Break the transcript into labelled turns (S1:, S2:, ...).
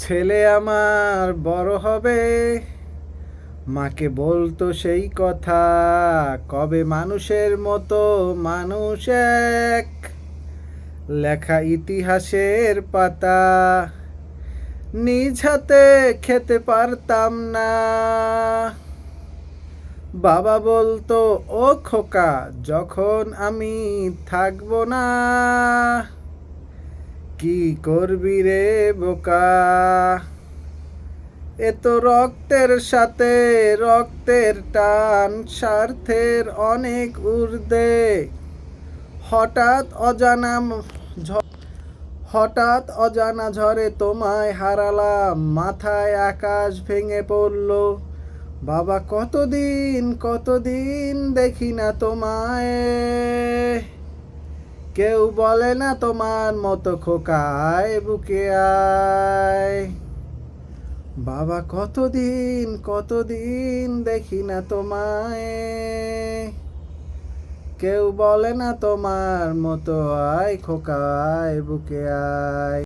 S1: ছেলে আমার বড় হবে, মাকে বলতো সেই কথা, কবে মানুষের মতো মানুষ এক, লেখা ইতিহাসের পাতা নিজ হাতে খেতে পারতাম না। বাবা বলতো, ও খোকা, যখন আমি থাকবো না, কি করবি রে বোকা। এ তো রক্তের সাথে রক্তের টান, স্বার্থের অনেক ঊর্ধ্বে। হঠাৎ অজানা হঠাৎ অজানা ঝড়ে তোমায় হারালাম, মাথায় আকাশ ভেঙে পড়ল। বাবা, কতদিন কতদিন দেখি না তোমায়, কেউ বলে না তোমার মতো খোকা আয় বুকে আয়। বাবা, কতদিন কতদিন দেখি না তোমায়, কেউ বলে না তোমার মতো আয় খোকা আয় বুকে আয়।